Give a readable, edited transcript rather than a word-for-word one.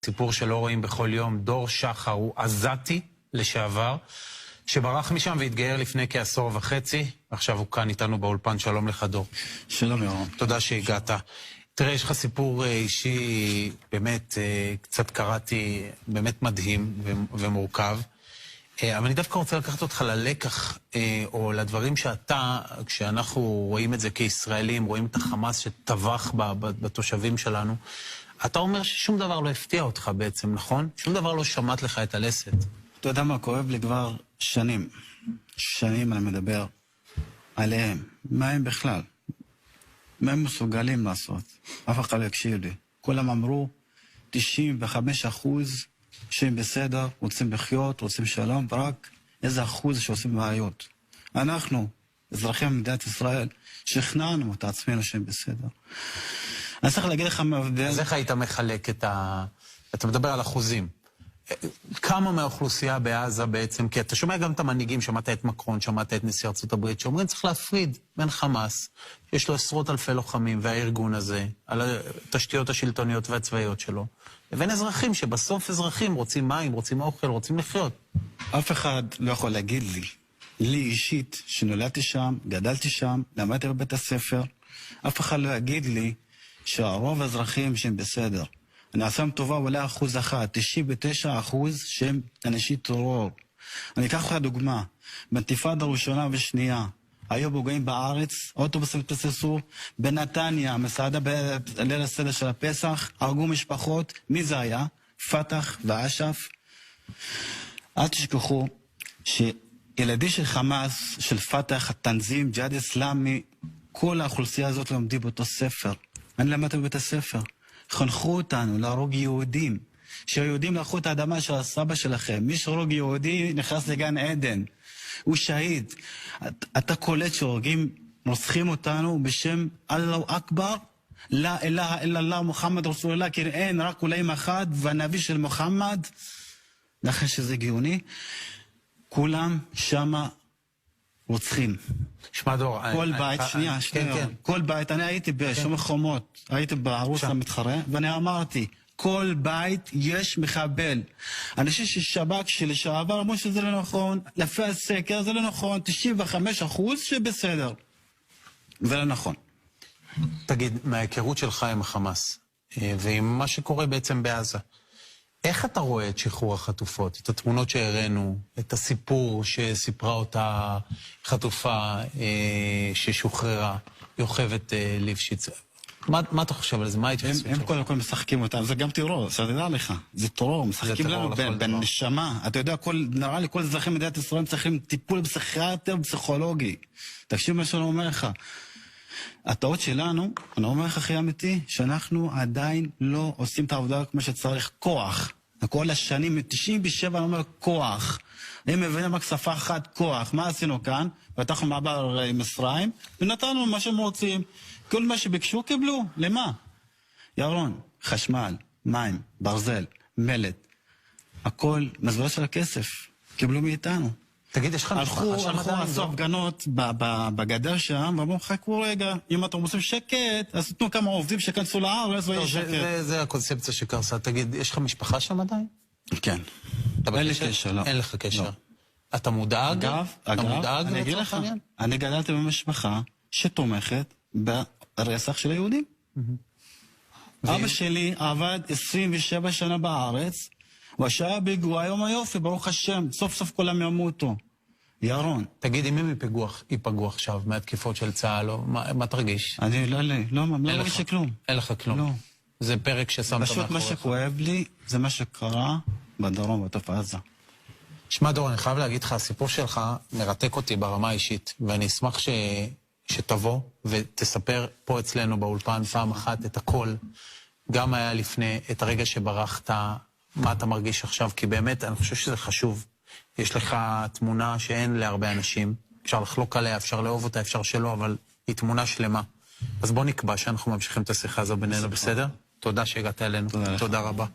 סיפור שלא רואים בכל יום. דור שחר הוא עזתי לשעבר, שברח משם והתגייר לפני כעשור וחצי. עכשיו הוא כאן איתנו באולפן. שלום לך, דור. שלום ירון. תודה שהגעת. תראה, יש לך סיפור אישי, באמת, קצת קראתי, באמת מדהים ומורכב. אבל אני דווקא רוצה לקחת אותך ללקח, או לדברים שאתה, כשאנחנו רואים את זה כישראלים, רואים את החמאס שטבח בתושבים שלנו, אתה אומר ששום דבר לא הפתיע אותך בעצם, נכון? שום דבר לא שמעת לך את הלסת. אתה יודע מה, כואב לי כבר שנים. שנים אני מדבר עליהם. מה הם בכלל? מה הם מסוגלים לעשות? אף אחד לא יקשיב לי. כולם אמרו 95% שהם בסדר, רוצים לחיות, רוצים שלום, ורק איזה אחוז שעושים בעיות. אנחנו, אזרחי מדינת ישראל, שכנענו את עצמנו שהם בסדר. אני צריך להגיד לך מה... אז איך היית מחלק את אתה מדבר על אחוזים. כמה מהאוכלוסייה בעזה בעצם, כי אתה שומע גם את המנהיגים, שמעת את מקרון, שמעת את נשיא ארצות הברית, שאומרים צריך להפריד בין חמאס, יש לו עשרות אלפי לוחמים, והארגון הזה, על התשתיות השלטוניות והצבאיות שלו, לבין אזרחים שבסוף אזרחים רוצים מים, רוצים אוכל, רוצים לחיות. אף אחד לא יכול להגיד לי אישית, שנולדתי שם, גדלתי שם, למדתי בבית הספר, אף אחד לא יגיד לי שהרוב האזרחים שהם בסדר. אני אעשם טובה אולי 1%, 99% שהם אנשי טרור. אני אקח לך דוגמה, באינתיפאדה הראשונה ושנייה, היו פוגעים בארץ, אוטובוסים התבססו, בנתניה, מסעדה בליל הסדר של הפסח, הרגו משפחות, מי זה היה? פתח ואש"ף. אל תשכחו שילדי של חמאס, של פתח, התנזים, ג'יהאד אסלאמי, כל האוכלוסייה הזאת לומדים באותו ספר. אני למדתי בבית הספר. חנכו אותנו להרוג יהודים. שהיהודים לקחו את האדמה של הסבא שלכם. מי שהרוג יהודי נכנס לגן עדן. הוא שהיד. אתה קולט שהורגים, רוצחים אותנו בשם אללהו אכבר, לא אלוהה אלא אללה מוחמד רסול אללה, כי אין רק אוליים אחד, והנביא של מוחמד, לכן שזה גאוני, כולם שמה רוצחים. שמע דור, כל בית, שנייה, כל בית, אני הייתי בשומר חומות, הייתי בערוץ המתחרה, ואני אמרתי, כל בית יש מחבל. אנשים ששב"כ שלשעבר אמרו שזה לא נכון, לפי הסקר זה לא נכון, 95% שבסדר. זה לא נכון. תגיד, מההיכרות שלך עם החמאס, ועם מה שקורה בעצם בעזה, איך אתה רואה את שחרור החטופות, את התמונות שהראינו, את הסיפור שסיפרה אותה חטופה ששוחררה, יוכבת ליפשיץ? מה אתה חושב על זה? מה ההתייחסות שלך? הם קודם כל משחקים אותם, זה גם טרור, אתה יודע לך, זה טרור, משחקים לנו בין נשמה. אתה יודע, נראה לי כל אזרחי מדינת ישראל צריכים טיפול פסיכיאטר, פסיכולוגי. תקשיב מה שאני אומר לך. הטעות שלנו, אני אומר לך הכי אמיתי, שאנחנו עדיין לא עושים את העבודה כמו שצריך, כוח. כל השנים, מ-97 אני אומר כוח. הם מבינים רק שפה אחת, כוח. מה עשינו כאן? פתחנו מעבר עם מצרים, ונתנו מה שהם רוצים. כל מה שביקשו קיבלו. למה? ירון, חשמל, מים, ברזל, מלט. הכל מזבלה של הכסף. קיבלו מאיתנו. תגיד, יש לך משפחה שם עדיין? עשו הפגנות בגדר שם, ואמרו, חכו רגע, אם אתם רוצים שקט, אז תנו כמה עובדים שכנסו לארץ ויש שקט. זה הקונספציה שקרסה. תגיד, יש לך משפחה שם עדיין? כן. אין לי קשר, לא. אין לך קשר. אתה מודאג? אגב, אני אגיד לך, אני גדלתי במשפחה שתומכת ברצח של היהודים. אבא שלי עבד 27 שנה בארץ, ושהיה פיגוע, היום היופי, ברוך השם, סוף סוף כולם ימותו. ירון. תגיד, אם הם ייפגעו עכשיו מהתקיפות של צה"ל, מה תרגיש? אני לא מרגיש כלום. אין לך כלום. לא. זה פרק ששמת מאחוריך. פשוט מה שכואב לי, זה מה שקרה בדרום, בתוף עזה. שמע דור, אני חייב להגיד לך, הסיפור שלך מרתק אותי ברמה האישית, ואני אשמח שתבוא ותספר פה אצלנו באולפן פעם אחת את הכל, גם היה לפני, את הרגע שברחת, מה אתה מרגיש עכשיו, כי באמת אני חושב שזה חשוב. יש לך תמונה שאין להרבה אנשים, אפשר לחלוק עליה, אפשר לאהוב אותה, אפשר שלא, אבל היא תמונה שלמה. אז בוא נקבע שאנחנו ממשיכים את השיחה הזו בינינו, בסדר? תודה שהגעת אלינו. תודה רבה.